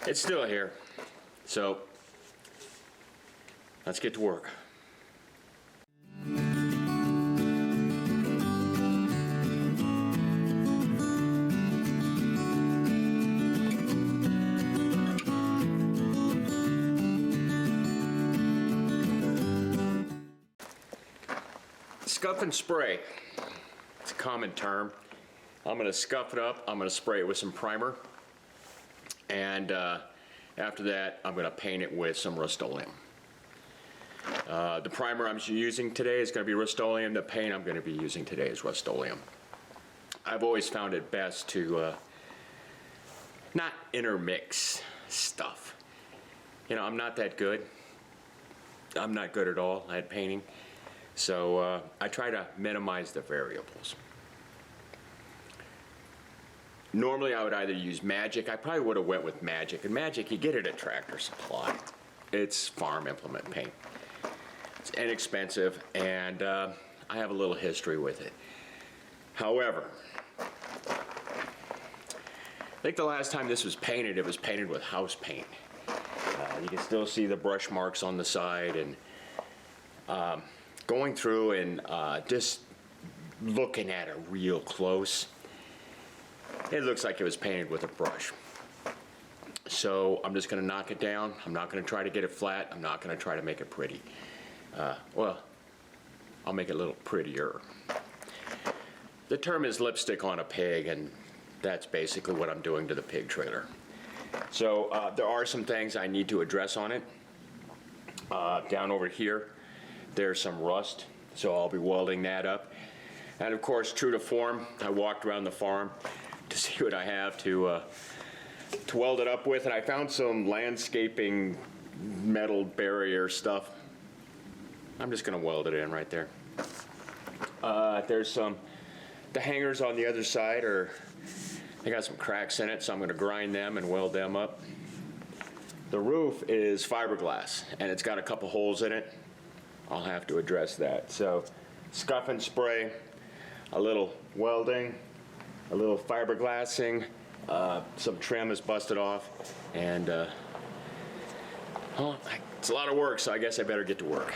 it's still here. So let's get to work. Scuff and spray. It's a common term. I'm going to scuff it up. I'm going to spray it with some primer. And after that, I'm going to paint it with some Rust-Oleum. The primer I'm using today is going to be Rust-Oleum. The paint I'm going to be using today is Rust-Oleum. I've always found it best to not intermix stuff. You know, I'm not that good. I'm not good at all at painting. So I try to minimize the variables. Normally I would either use Magic. I probably would have went with Magic. And Magic, you get it at Tractor Supply. It's farm implement paint. It's inexpensive, and I have a little history with it. However, I think the last time this was painted, it was painted with house paint. You can still see the brush marks on the side, and going through and just looking at it real close, it looks like it was painted with a brush. So I'm just going to knock it down. I'm not going to try to get it flat. I'm not going to try to make it pretty. Well, I'll make it a little prettier. The term is lipstick on a pig, and that's basically what I'm doing to the pig trailer. So there are some things I need to address on it. Down over here, there's some rust, so I'll be welding that up. And of course, true to form, I walked around the farm to see what I have to weld it up with, and I found some landscaping metal barrier stuff. I'm just gonna weld it in right there. There's the hangers on the other side they got some cracks in it, so I'm gonna grind them and weld them up. The roof is fiberglass, and it's got a couple holes in it. I'll have to address that. So, scuff and spray, a little welding, a little fiberglassing, some trim is busted off, and well, it's a lot of work, so I guess I better get to work.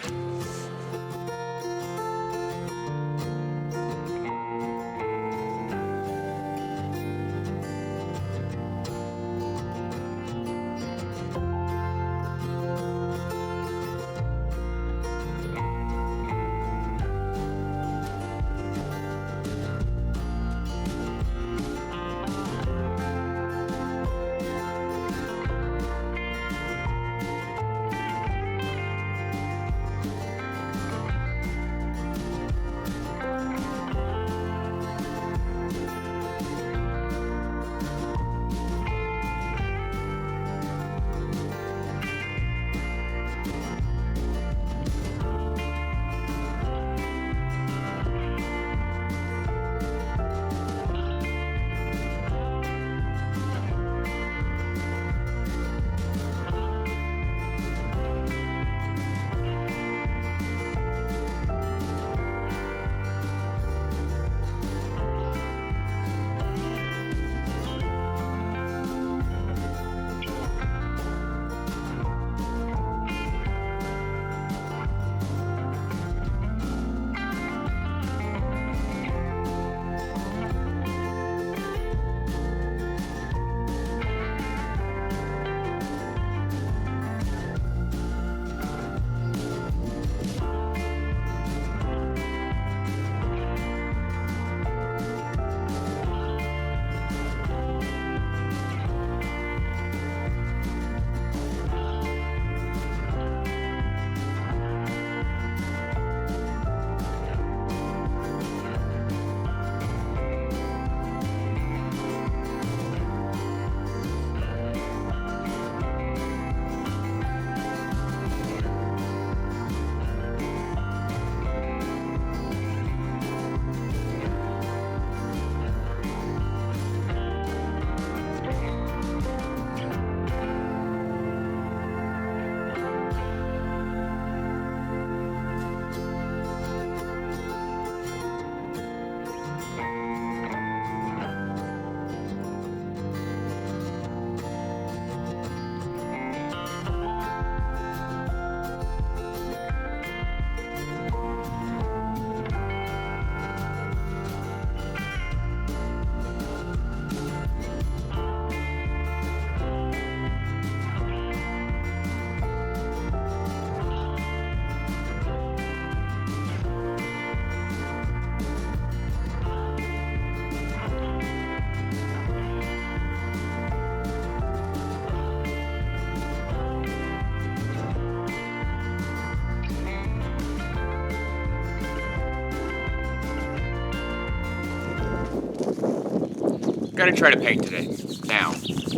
Gonna try to paint today. Now, there's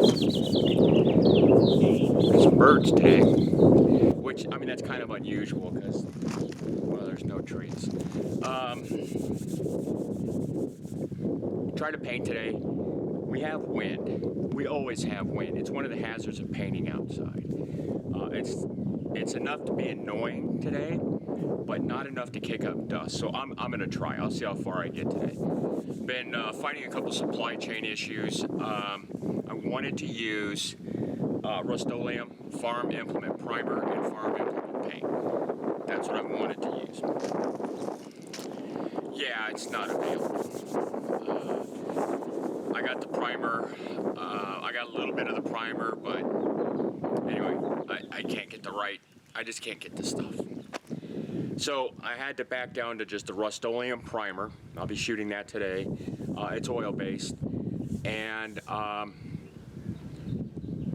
some birds today, which, I mean, that's kind of unusual because, well, there's no trees. Try to paint today. We have wind. We always have wind. It's one of the hazards of painting outside. It's enough to be annoying today, but not enough to kick up dust. So I'm gonna try. I'll see how far I get today. Been fighting a couple supply chain issues. I wanted to use Rust-Oleum Farm Implement Primer and Farm Implement Paint. That's what I wanted to use. Yeah, it's not available. I got the primer. I got a little bit of the primer, but anyway, I can't get I just can't get the stuff. So I had to back down to just the Rust-Oleum primer. I'll be shooting that today. It's oil-based, and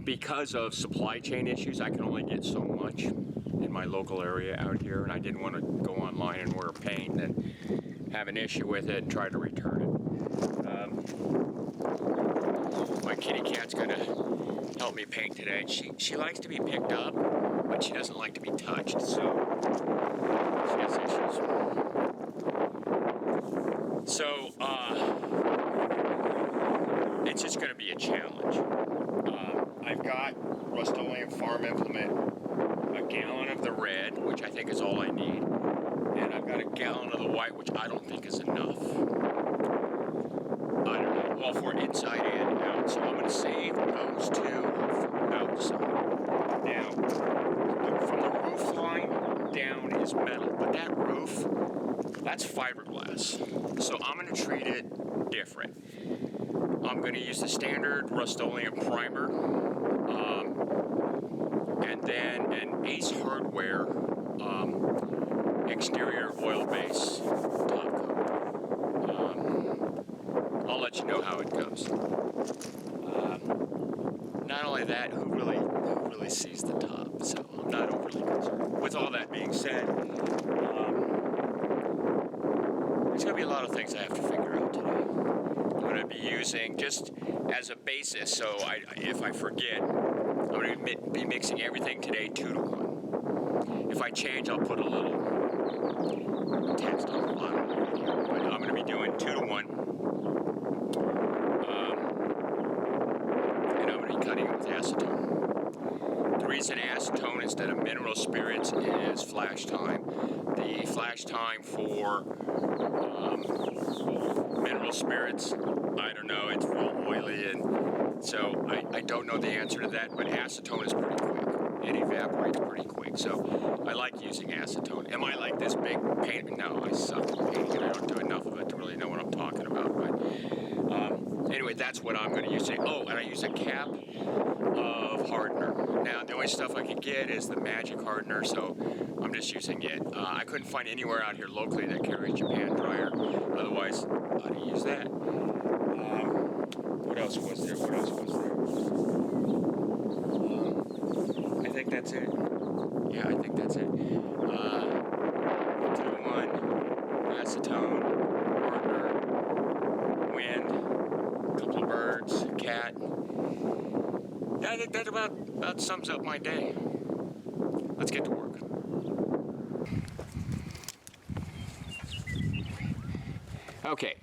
because of supply chain issues, I can only get so much in my local area out here, and I didn't want to go online and order paint and have an issue with it and try to return it. My kitty cat's gonna help me paint today. She likes to be picked up, but she doesn't like to be touched, so she has issues. So, it's just gonna be a challenge. I've got Rust-Oleum Farm Implement, a gallon of the red, which I think is all I need, and I've got a gallon of the white, which I don't think is enough. I don't know, well, for inside and out, so I'm going to save those two for outside. Now, from the roof line down is metal, but that roof, that's fiberglass, so I'm going to treat it different. I'm going to use the standard Rust-Oleum primer, and then an Ace Hardware exterior oil base top coat. I'll let you know how it goes. Not only that, who really sees the top? So I'm not overly concerned. With all that being said, there's going to be a lot of things I have to figure out today. I'm going to be using just as a basis, so if I forget, I'm going to be mixing everything today 2-to-1. If I change, I'll put a little text on the bottom of the video, but I'm going to be doing 2-to-1, and I'm going to be cutting it with acetone. The reason acetone instead of mineral spirits is flash time. The flash time for mineral spirits, I don't know, it's real oily, and so I don't know the answer to that, but acetone is pretty quick. It evaporates pretty quick, so I like using acetone. Am I like this big paint? No, I suck at painting, and I don't do enough of it to really know what I'm talking about, but anyway, that's what I'm going to use today. Oh, and I use a cap of hardener. Now, the only stuff I can get is the magic hardener, so I'm just using it. I couldn't find anywhere out here locally that carries Japan dryer. Otherwise, I'd use that. What else was there? I think that's it. Yeah, I think that's it. 2-to-1, acetone, hardener, wind, a couple of birds, cat. Yeah, I think that about sums up my day. Let's get to work. Okay.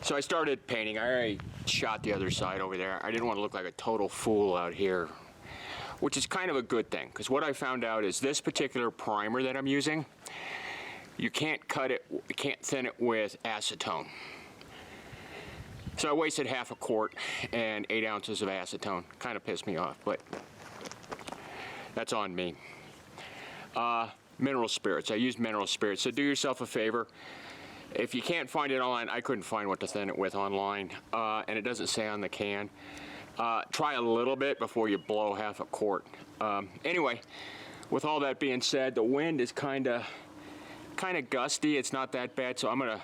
So I started painting. I already shot the other side over there. I didn't want to look like a total fool out here, which is kind of a good thing, because what I found out is this particular primer that I'm using, you can't thin it with acetone. So I wasted half a quart and 8 ounces of acetone. Kind of pissed me off, but that's on me. Mineral spirits. I used mineral spirits. So do yourself a favor. If you can't find it online, I couldn't find what to thin it with online, and it doesn't say on the can. Try a little bit before you blow half a quart. Anyway, with all that being said, the wind is kind of gusty. It's not that bad, so I'm gonna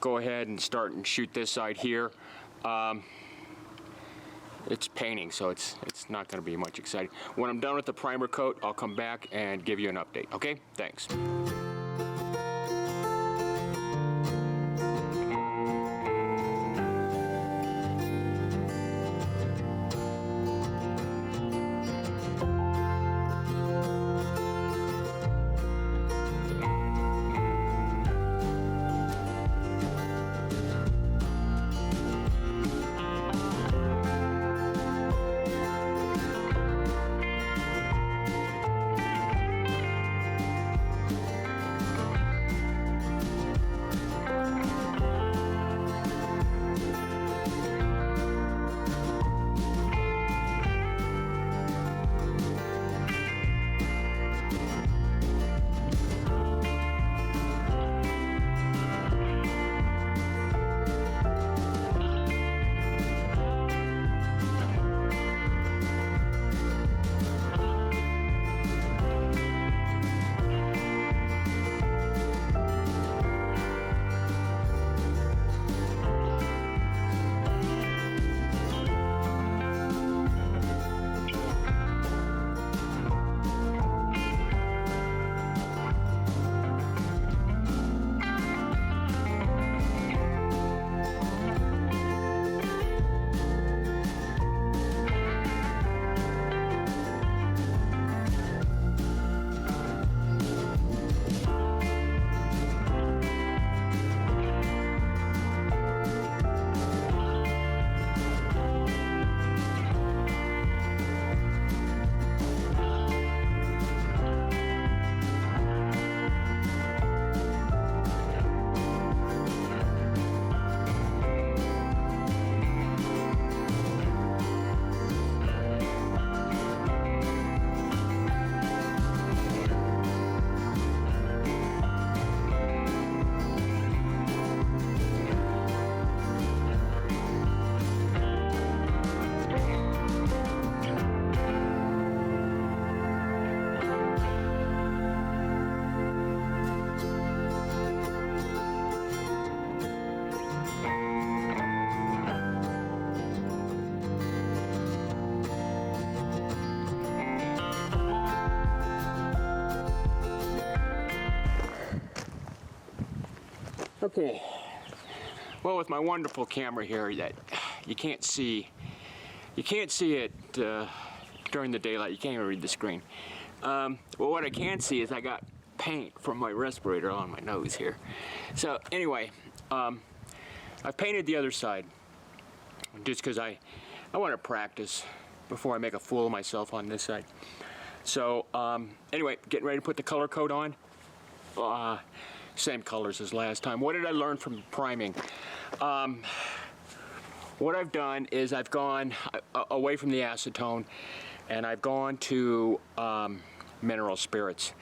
go ahead and start and shoot this side here. It's painting, so it's not gonna be much exciting. When I'm done with the primer coat, I'll come back and give you an update. Okay? Thanks. Okay. Well, with my wonderful camera here that you can't see it during the daylight. You can't even read the screen. Well, what I can see is I got paint from my respirator on my nose here. So anyway, I've painted the other side just because I want to practice before I make a fool of myself on this side. So anyway, getting ready to put the color coat on. Same colors as last time. What did I learn from priming? What I've done is I've gone away from the acetone and I've gone to mineral spirits.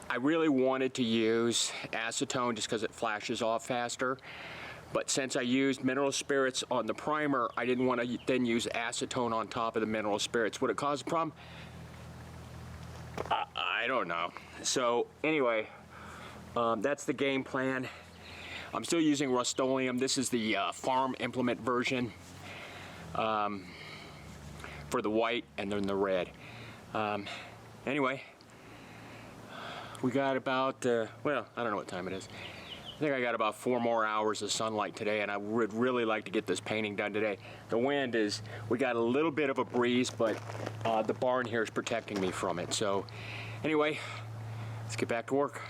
I really wanted to use acetone just because it flashes off faster, but since I used mineral spirits on the primer, I didn't want to then use acetone on top of the mineral spirits. Would it cause a problem? I don't know. So anyway, that's the game plan. I'm still using Rust-Oleum. This is the farm implement version for the white and then the red. Anyway, we got about, well, I don't know what time it is. I think I got about 4 more hours of sunlight today, and I would really like to get this painting done today. The wind is, we got a little bit of a breeze, but the barn here is protecting me from it. So anyway, let's get back to work.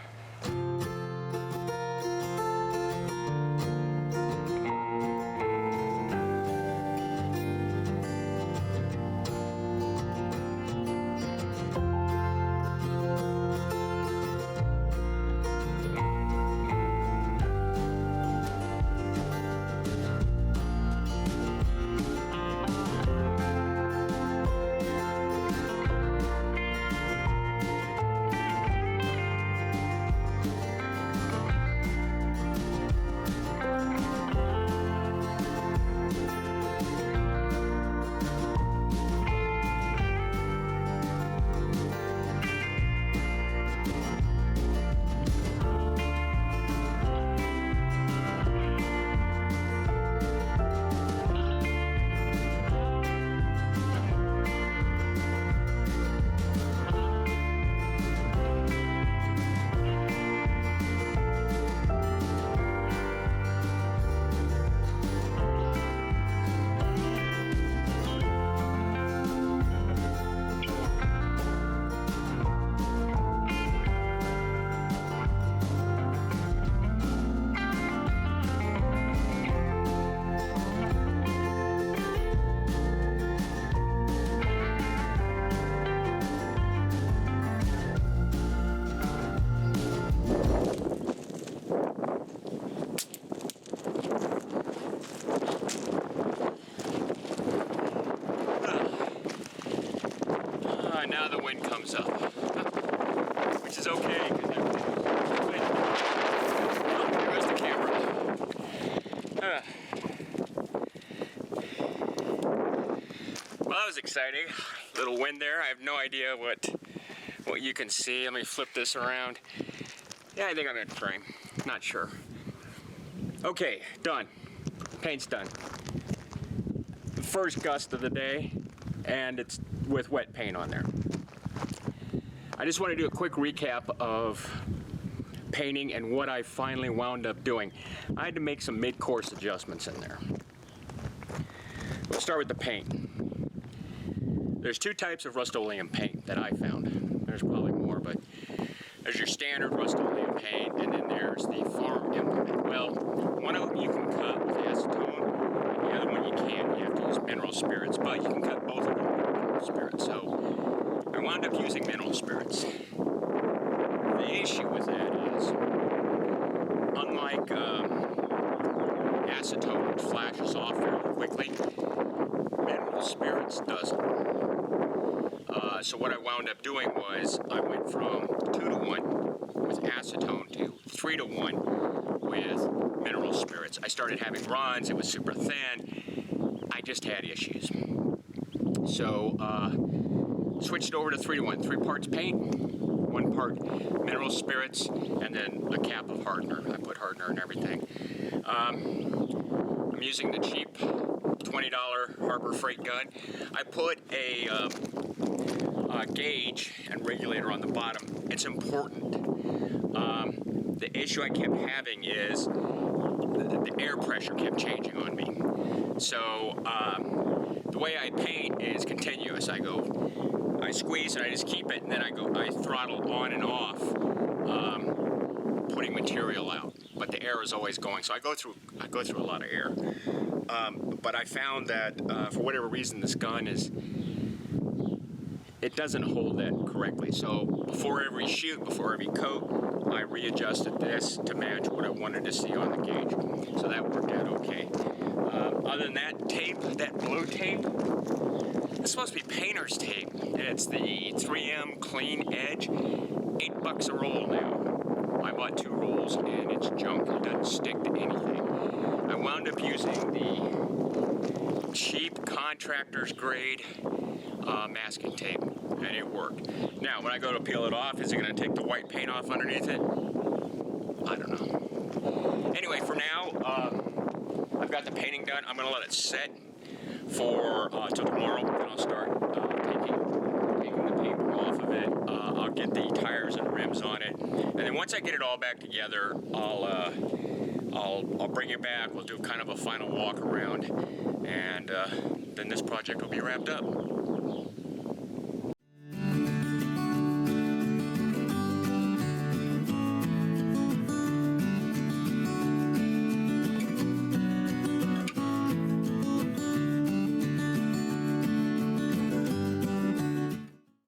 Now the wind comes up, which is okay because there's the camera. Well, that was exciting. Little wind there. I have no idea what you can see. Let me flip this around. Yeah, I think I'm in frame. Not sure. Okay, done. Paint's done. The first gust of the day, and it's with wet paint on there. I just want to do a quick recap of painting and what I finally wound up doing. I had to make some mid-course adjustments in there. We'll start with the paint. There's 2 types of Rust-Oleum paint that I found. There's probably more, but there's your standard Rust-Oleum paint, and then there's the farm implement. Well, one of them you can cut with acetone, and the other one you can't. You have to use mineral spirits, but you can cut both of them with mineral spirits. So I wound up using mineral spirits. The issue with that is, unlike acetone, which flashes off fairly quickly, mineral spirits doesn't. So what I wound up doing was I went from 2-to-1 with acetone to 3-to-1 with mineral spirits. I started having runs. It was super thin. I just had issues. So switched over to 3-to-1. 3 parts paint, 1 part mineral spirits, and then a cap of hardener. I put hardener and everything. I'm using the cheap $20 Harbor Freight gun. I put a gauge and regulator on the bottom. It's important. the issue I kept having is the air pressure kept changing on me. So the way I paint is continuous. I squeeze and I just keep it, and then I throttle on and off, putting material out. But the air is always going, so I go through a lot of air. But I found that for whatever reason, this gun it doesn't hold that correctly. So before every shoot, before every coat, I readjusted this to match what I wanted to see on the gauge. So that worked out okay. Other than that tape, that blue tape, it's supposed to be painter's tape. And it's the 3M Clean Edge. $8 a roll now. I bought 2 rolls and it's junk. It doesn't stick to anything. I wound up using the cheap contractor's grade masking tape, and it worked. Now, when I go to peel it off, is it going to take the white paint off underneath it? I don't know. Anyway, for now, I've got the painting done. I'm going to let it set for till tomorrow, then I'll start taking the paper off of it. I'll get the tires and rims on it, and then once I get it all back together, I'll bring it back. We'll do kind of a final walk around, and then this project will be wrapped up.